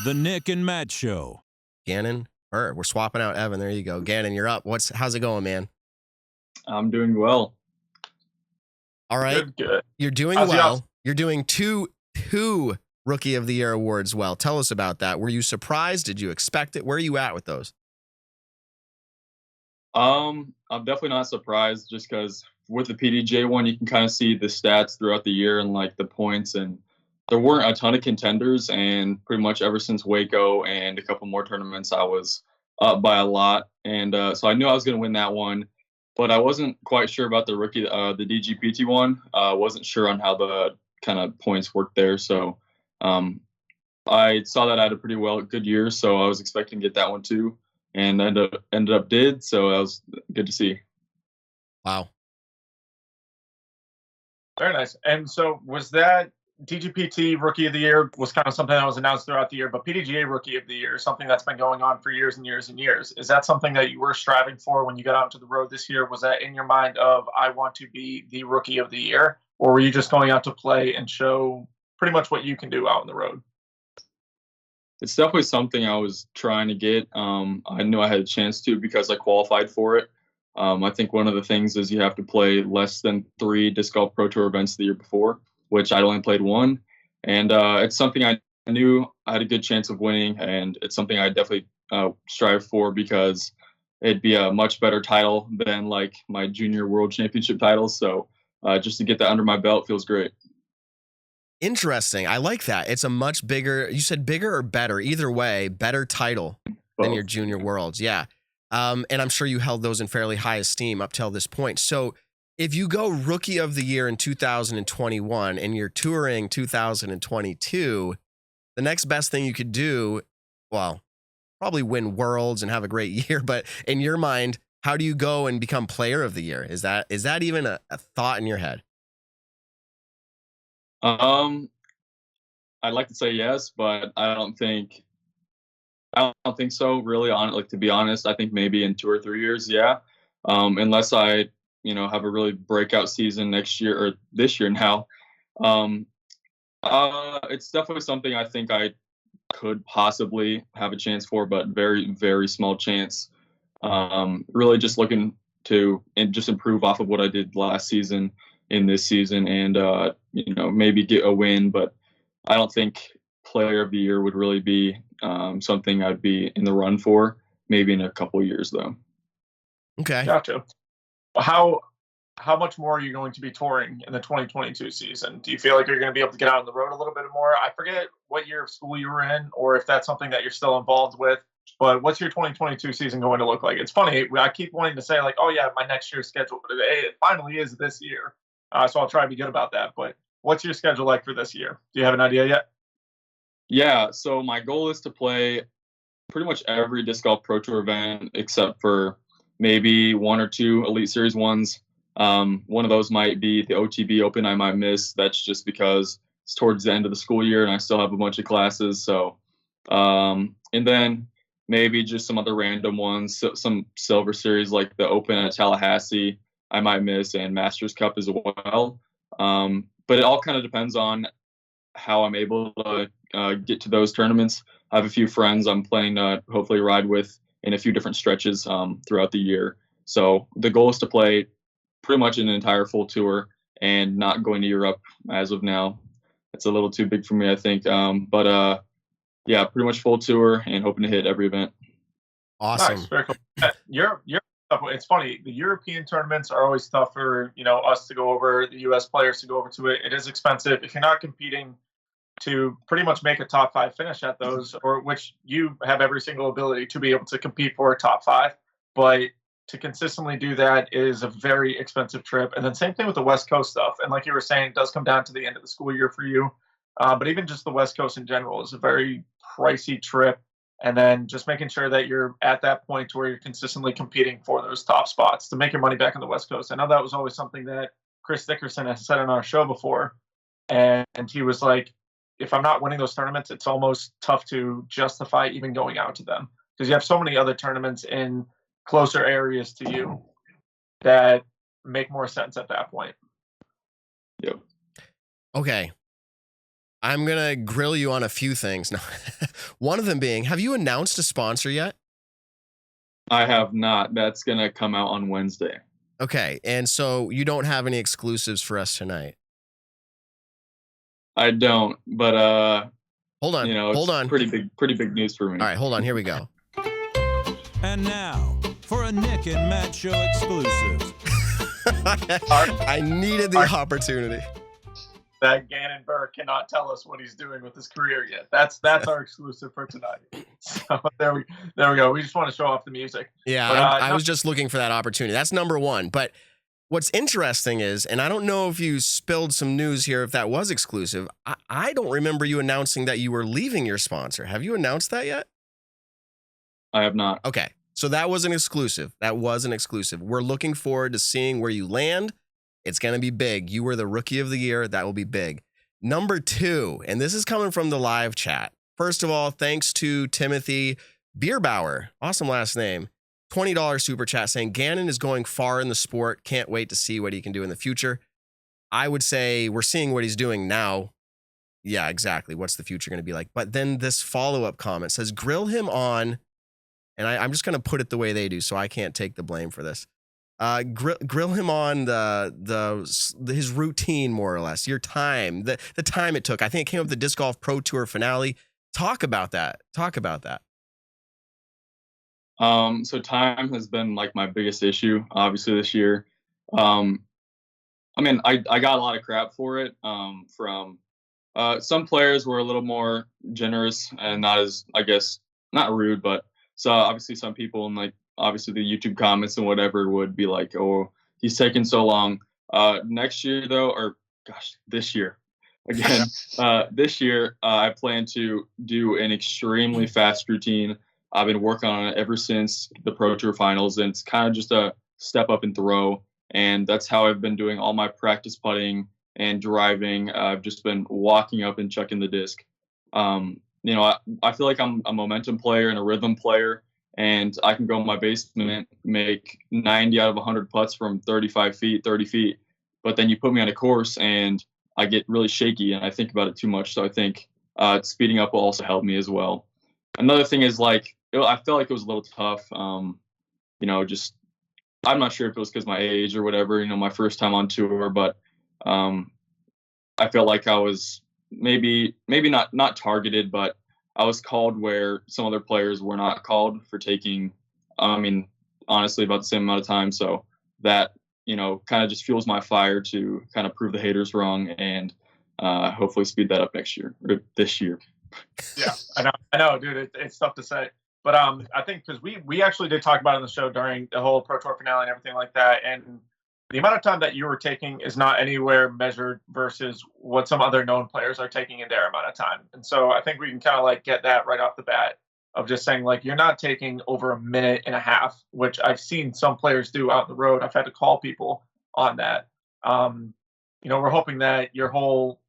The Nick and Matt Show. Gannon, BUHR. We're swapping out Evan. There you go. Gannon, you're up. How's it going, man? I'm doing well. All right. Good. You're doing well. You're doing two Rookie of the Year awards well. Tell us about that. Were you surprised? Did you expect it? Where are you at with those? I'm definitely not surprised, just because with the PDJ one, you can kind of see the stats throughout the year and like the points, and there weren't a ton of contenders, and pretty much ever since Waco and a couple more tournaments, I was up by a lot, and so I knew I was going to win that one, but I wasn't quite sure about the rookie, the DGPT one. Wasn't sure on how the kind of points worked there, so I saw that I had a pretty good year, so I was expecting to get that one too. And ended up did, so that was good to see. Wow. Very nice. And so was that DGPT Rookie of the Year was kind of something that was announced throughout the year, but PDGA Rookie of the Year is something that's been going on for years and years and years. Is that something that you were striving for when you got out to the road this year? Was that in your mind of, I want to be the Rookie of the Year? Or were you just going out to play and show pretty much what you can do out on the road? It's definitely something I was trying to get. I knew I had a chance to because I qualified for it. I think one of the things is you have to play less than 3 Disc Golf Pro Tour events the year before, which I'd only played 1. And it's something I knew I had a good chance of winning, and it's something I definitely strive for because it'd be a much better title than like my junior world championship titles. So just to get that under my belt feels great. Interesting. I like that. It's a much bigger, you said bigger or better, either way, better title than your junior worlds. Yeah. And I'm sure you held those in fairly high esteem up till this point. So if you go Rookie of the Year in 2021 and you're touring 2022, the next best thing you could do, well, probably win worlds and have a great year. But in your mind, how do you go and become Player of the Year? Is that even a thought in your head? I'd like to say yes, but I don't think so. Really, to be honest, I think maybe in 2 or 3 years, yeah. Unless I, have a really breakout season next year or this year now. It's definitely something I think I could possibly have a chance for, but very, very small chance. Really just looking to just improve off of what I did last season in this season, and maybe get a win, but I don't think Player of the Year would really be something I'd be in the run for. Maybe in a couple of years, though. Okay, gotcha. How much more are you going to be touring in the 2022 season? Do you feel like you're going to be able to get out on the road a little bit more? I forget what year of school you were in, or if that's something that you're still involved with. But what's your 2022 season going to look like? It's funny, I keep wanting to say like, oh yeah, my next year's schedule, but it finally is this year. So I'll try to be good about that. But what's your schedule like for this year? Do you have an idea yet? Yeah, so my goal is to play pretty much every Disc Golf Pro Tour event except for maybe 1 or 2 Elite Series ones. One of those might be the OTB Open I might miss. That's just because it's towards the end of the school year and I still have a bunch of classes. So, and then maybe just some other random ones, some Silver Series like the Open at Tallahassee I might miss, and Masters Cup as well. But it all kind of depends on how I'm able to get to those tournaments. I have a few friends I'm planning to hopefully ride with in a few different stretches throughout the year. So the goal is to play pretty much an entire full tour and not going to Europe as of now. It's a little too big for me, I think. But yeah, pretty much full tour and hoping to hit every event. Awesome. Nice, very cool. It's funny. The European tournaments are always tough for us to go over, the U.S. players to go over to it. It is expensive. If you're not competing to pretty much make a top 5 finish at those, or which you have every single ability to be able to compete for a top 5, but to consistently do that is a very expensive trip. And then same thing with the West Coast stuff. And like you were saying, it does come down to the end of the school year for you. But even just the West Coast in general is a very pricey trip. And then just making sure that you're at that point where you're consistently competing for those top spots to make your money back on the West Coast. I know that was always something that Chris Dickerson has said on our show before. And he was like, if I'm not winning those tournaments, it's almost tough to justify even going out to them because you have so many other tournaments in closer areas to you that make more sense at that point. Yep. Okay. I'm going to grill you on a few things. No. One of them being, have you announced a sponsor yet? I have not. That's going to come out on Wednesday. Okay. And so you don't have any exclusives for us tonight? I don't, but hold on. It's pretty big news for me. All right, hold on. Here we go. And now for a Nick and Matt Show exclusive. I needed the opportunity. That Gannon BUHR cannot tell us what he's doing with his career yet. That's our exclusive for tonight. So there we go. We just want to show off the music. Yeah, but, I was just looking for that opportunity. That's number one. But what's interesting is, and I don't know if you spilled some news here, if that was exclusive. I don't remember you announcing that you were leaving your sponsor. Have you announced that yet? I have not. Okay, so that was an exclusive. We're looking forward to seeing where you land. It's going to be big. You were the rookie of the year. That will be big. Number two, and this is coming from the live chat. First of all, thanks to Timothy Bierbauer. Awesome last name. $20 super chat saying, Gannon is going far in the sport. Can't wait to see what he can do in the future. I would say we're seeing what he's doing now. Yeah, exactly. What's the future going to be like? But then this follow-up comment says, grill him on, and I'm just going to put it the way they do, so I can't take the blame for this. Grill him on his routine, more or less, your time, the time it took. I think it came up with the Disc Golf Pro Tour finale. Talk about that. So time has been like my biggest issue, obviously, this year. I got a lot of crap for it from some players were a little more generous and not as, I guess, not rude, but so obviously some people in like obviously the YouTube comments and whatever would be like, oh, he's taking so long. Next year though, or gosh, this year again, this year I plan to do an extremely fast routine. I've been working on it ever since the Pro Tour finals, and it's kind of just a step up and throw. And that's how I've been doing all my practice putting and driving. I've just been walking up and chucking the disc. I feel like I'm a momentum player and a rhythm player, and I can go in my basement, make 90 out of 100 putts from 35 feet, 30 feet. But then you put me on a course and I get really shaky and I think about it too much. So I think speeding up will also help me as well. Another thing is I felt like it was a little tough. I'm not sure if it was because my age or whatever, my first time on tour, but I felt like I was maybe not targeted, but I was called where some other players were not called for taking, honestly, about the same amount of time. So that, kind of just fuels my fire to kind of prove the haters wrong and hopefully speed that up next year or this year. Yeah, I know, dude. It's tough to say. But I think because we actually did talk about it on the show during the whole Pro Tour finale and everything like that. And the amount of time that you were taking is not anywhere measured versus what some other known players are taking in their amount of time. And so I think we can kind of get that right off the bat of just saying you're not taking over a minute and a half, which I've seen some players do out on the road. I've had to call people on that. We're hoping that your whole,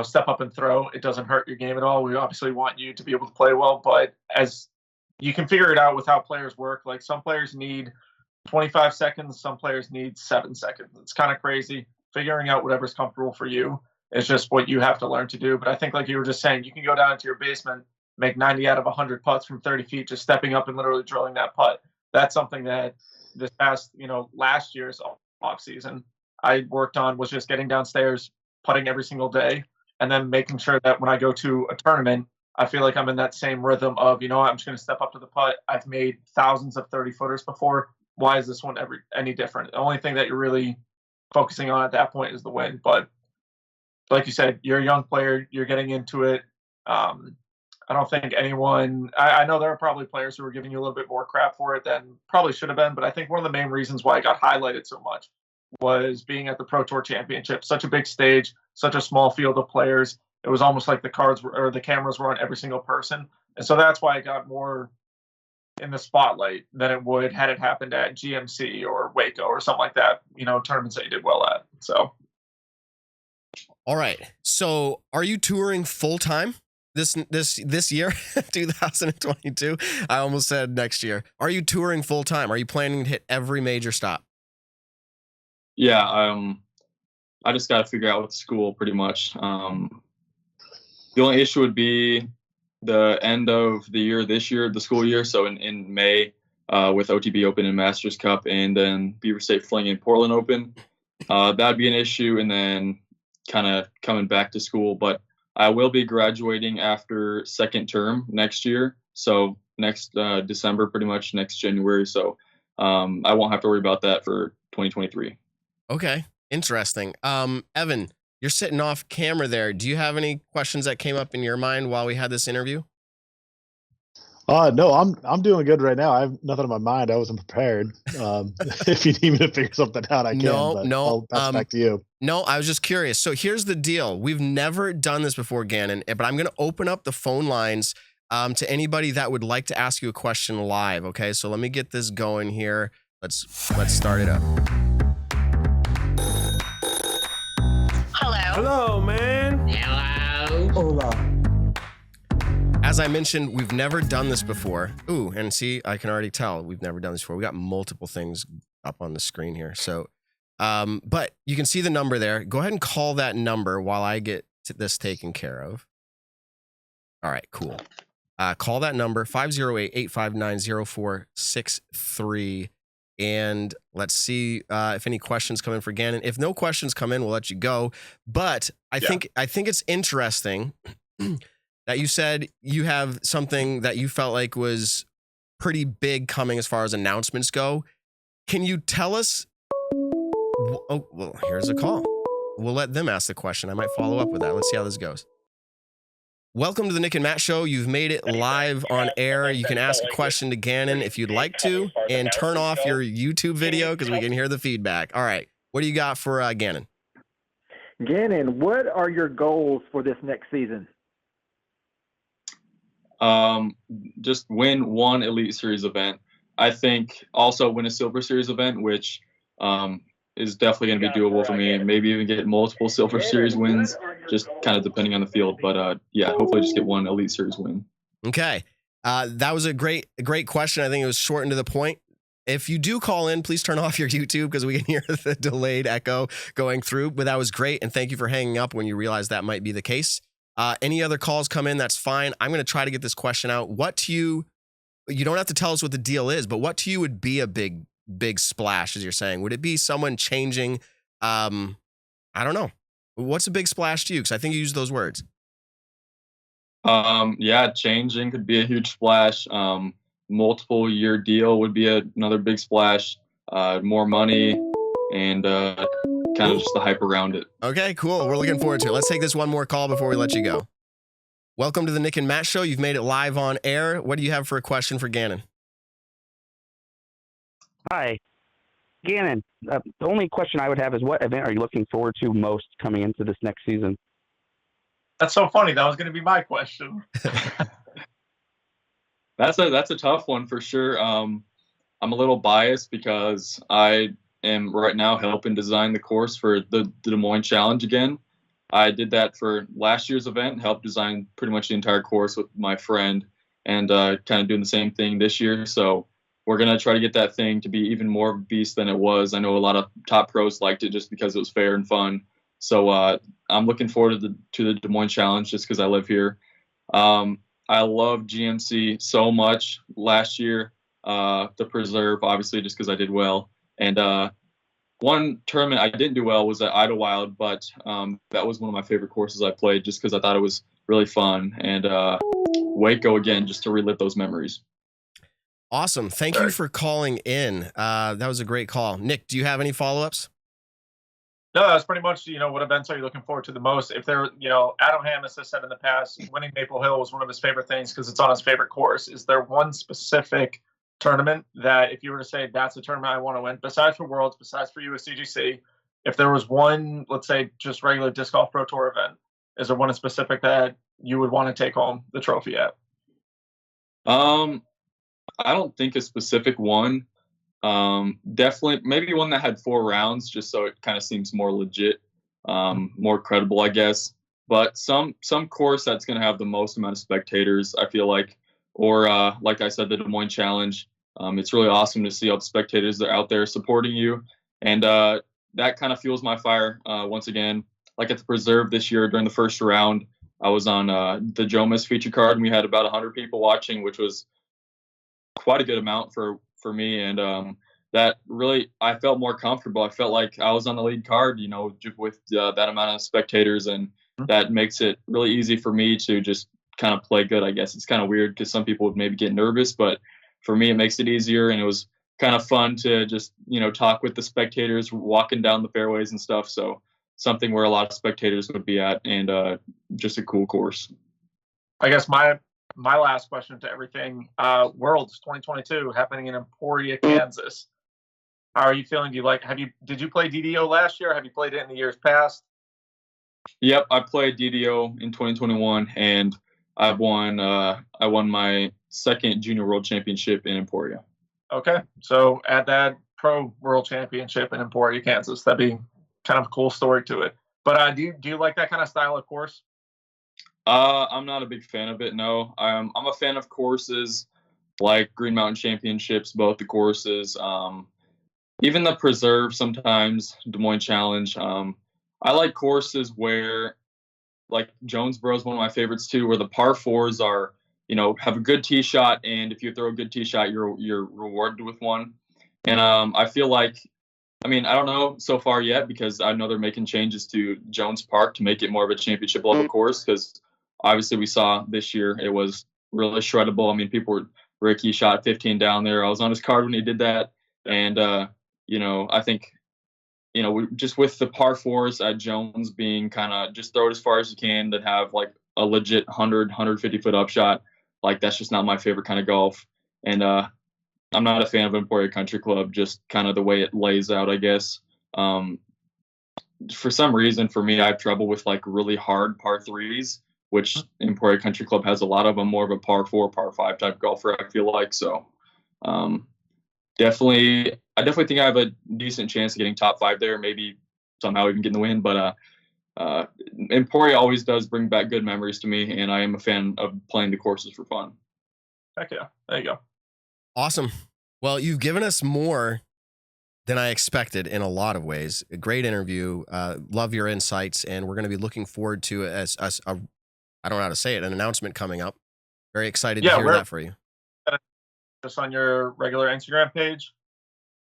step up and throw, it doesn't hurt your game at all. We obviously want you to be able to play well, but as you can figure it out with how players work, some players need 25 seconds, some players need 7 seconds. It's kind of crazy. Figuring out whatever's comfortable for you is just what you have to learn to do. But I think, like you were just saying, you can go down to your basement, make 90 out of 100 putts from 30 feet, just stepping up and literally drilling that putt. That's something that this past, last year's off season I worked on, was just getting downstairs, putting every single day, and then making sure that when I go to a tournament, I feel like I'm in that same rhythm of, I'm just going to step up to the putt. I've made thousands of 30-footers before. Why is this one any different? The only thing that you're really focusing on at that point is the win. But like you said, you're a young player. You're getting into it. I don't think anyone – I know there are probably players who are giving you a little bit more crap for it than probably should have been. But I think one of the main reasons why it got highlighted so much was being at the Pro Tour Championship. Such a big stage, such a small field of players. It was almost like the cameras were on every single person. And so that's why it got more in the spotlight than it would had it happened at GMC or Waco or something like that, tournaments that you did well at. So. All right. So are you touring full time this year, 2022? I almost said next year. Are you touring full time? Are you planning to hit every major stop? Yeah. I just got to figure out with school pretty much. The only issue would be the end of the year this year, the school year. So in May, with OTB Open and Masters Cup, and then Beaver State Fling and Portland Open, that'd be an issue. And then kind of coming back to school, but I will be graduating after second term next year. So next December, pretty much next January. So I won't have to worry about that for 2023. Okay. Interesting. Evan, you're sitting off camera there. Do you have any questions that came up in your mind while we had this interview? No, I'm doing good right now. I have nothing on my mind. I wasn't prepared. If you need me to figure something out, I can. No. I'll pass it back to you. No, I was just curious. So here's the deal. We've never done this before, Gannon, but I'm going to open up the phone lines to anybody that would like to ask you a question live. Okay, so let me get this going here. Let's start it up. Hello, man. Hello. Hola. As I mentioned, we've never done this before. Ooh, and see, I can already tell we've never done this before. We got multiple things up on the screen here. So, but you can see the number there. Go ahead and call that number while I get this taken care of. All right, cool. Call that number, 508-859-0463. And let's see if any questions come in for Gannon. If no questions come in, we'll let you go. But I think it's interesting that you said you have something that you felt like was pretty big coming as far as announcements go. Can you tell us? Oh, well, here's a call. We'll let them ask the question. I might follow up with that. Let's see how this goes. Welcome to the Nick and Matt Show. You've made it live on air. You can ask a question to Gannon if you'd like to, and turn off your YouTube video because we can hear the feedback. All right. What do you got for Gannon? Gannon, what are your goals for this next season? Just win one Elite Series event. I think also win a Silver Series event, which is definitely going to be doable for me. Maybe even get multiple Silver Series wins, just kind of depending on the field. But yeah, hopefully just get one Elite Series win. Okay. That was a great question. I think it was short and to the point. If you do call in, please turn off your YouTube because we can hear the delayed echo going through. But that was great. And thank you for hanging up when you realized that might be the case. Any other calls come in, that's fine. I'm going to try to get this question out. What to you don't have to tell us what the deal is, but what to you would be a big splash, as you're saying? Would it be someone changing? I don't know. What's a big splash to you? Because I think you used those words. Yeah, changing could be a huge splash. Multiple year deal would be another big splash. More money and kind of just the hype around it. Okay, cool. We're looking forward to it. Let's take this one more call before we let you go. Welcome to the Nick and Matt Show. You've made it live on air. What do you have for a question for Gannon? Hi, Gannon. The only question I would have is, what event are you looking forward to most coming into this next season? That's so funny. That was going to be my question. That's a tough one for sure. I'm a little biased because I am right now helping design the course for the Des Moines Challenge again. I did that for last year's event, helped design pretty much the entire course with my friend, and kind of doing the same thing this year. So we're going to try to get that thing to be even more of a beast than it was. I know a lot of top pros liked it just because it was fair and fun. So I'm looking forward to the Des Moines Challenge just because I live here. I love GMC so much last year, the Preserve, obviously, just because I did well. And one tournament I didn't do well was at Idlewild, but that was one of my favorite courses I played just because I thought it was really fun. And Waco again, just to relive those memories. Awesome. Thank you for calling in. That was a great call. Nick, do you have any follow-ups? No, that's pretty much, what events are you looking forward to the most? If they're, Adam Hammis has said in the past, winning Maple Hill was one of his favorite things because it's on his favorite course. Is there one specific tournament that if you were to say that's a tournament I want to win, besides for Worlds, besides for USCGC, if there was one, let's say just regular Disc Golf Pro Tour event, is there one in specific that you would want to take home the trophy at? I don't think a specific one. Definitely maybe one that had 4 rounds just so it kind of seems more legit, more credible, I guess. But some course that's going to have the most amount of spectators, I feel like, or like I said, the Des Moines Challenge. It's really awesome to see all the spectators that are out there supporting you. And that kind of fuels my fire once again. Like at the Preserve this year during the first round, I was on the Jomas feature card, and we had about 100 people watching, which was quite a good amount for me. And that really, I felt more comfortable. I felt like I was on the lead card, you know, with that amount of spectators, and that makes it really easy for me to just kind of play good. I guess it's kind of weird because some people would maybe get nervous, but for me, it makes it easier, and it was kind of fun to just, you know, talk with the spectators walking down the fairways and stuff. So something where a lot of spectators would be at, and just a cool course. I guess my last question to everything, Worlds 2022 happening in Emporia, Kansas. How are you feeling? Did you play DDO last year? Or have you played it in the years past? Yep, I played DDO in 2021, and I won my second Junior World Championship in Emporia. Okay, so add that Pro World Championship in Emporia, Kansas. That'd be kind of a cool story to it. But do you like that kind of style of course? I'm not a big fan of it. No, I'm a fan of courses like Green Mountain Championships, both the courses, even the Preserve sometimes, Des Moines Challenge. I like courses where, like Jonesboro is one of my favorites too, where the par fours are, you know, have a good tee shot, and if you throw a good tee shot, you're rewarded with one. And I feel like, I mean, I don't know so far yet because I know they're making changes to Jones Park to make it more of a championship level course, because obviously we saw this year it was really shreddable. I mean, Ricky shot 15 down there. I was on his card when he did that. And, you know, I think, you know, just with the par fours at Jones being kind of just throw it as far as you can, that have like a legit 150 foot upshot, like that's just not my favorite kind of golf. And I'm not a fan of Emporia Country Club, just kind of the way it lays out, I guess. For some reason, for me, I have trouble with like really hard par threes, which Emporia Country Club has a lot of them, more of a par four, par five type golfer, I feel like. So I definitely think I have a decent chance of getting top five there, maybe somehow even getting the win. But Emporia always does bring back good memories to me, and I am a fan of playing the courses for fun. Heck yeah. There you go. Awesome. Well, you've given us more than I expected in a lot of ways. A great interview. Love your insights, and we're going to be looking forward to I don't know how to say it, an announcement coming up. Very excited to hear that for you. Just on your regular Instagram page?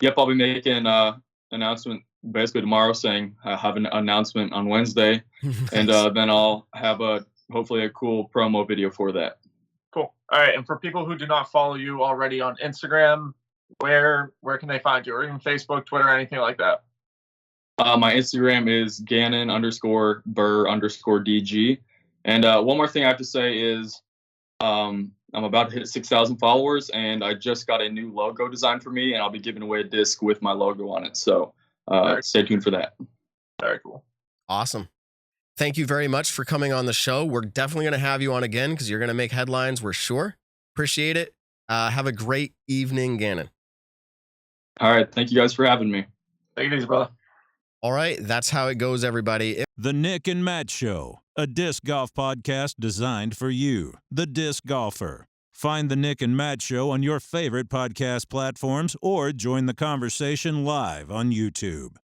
Yep, I'll be making an announcement basically tomorrow, saying I have an announcement on Wednesday, and then I'll have hopefully a cool promo video for that. Cool. All right, and for people who do not follow you already on Instagram, where can they find you, or even Facebook, Twitter, anything like that? My Instagram is Gannon_BUHR_DG. And one more thing I have to say is I'm about to hit 6,000 followers, and I just got a new logo designed for me, and I'll be giving away a disc with my logo on it. So stay tuned for that. Very cool. Awesome. Thank you very much for coming on the show. We're definitely going to have you on again because you're going to make headlines, we're sure. Appreciate it. Have a great evening, Gannon. All right. Thank you guys for having me. Take it easy, brother. All right. That's how it goes, everybody. The Nick and Matt Show, a disc golf podcast designed for you, the disc golfer. Find the Nick and Matt Show on your favorite podcast platforms or join the conversation live on YouTube.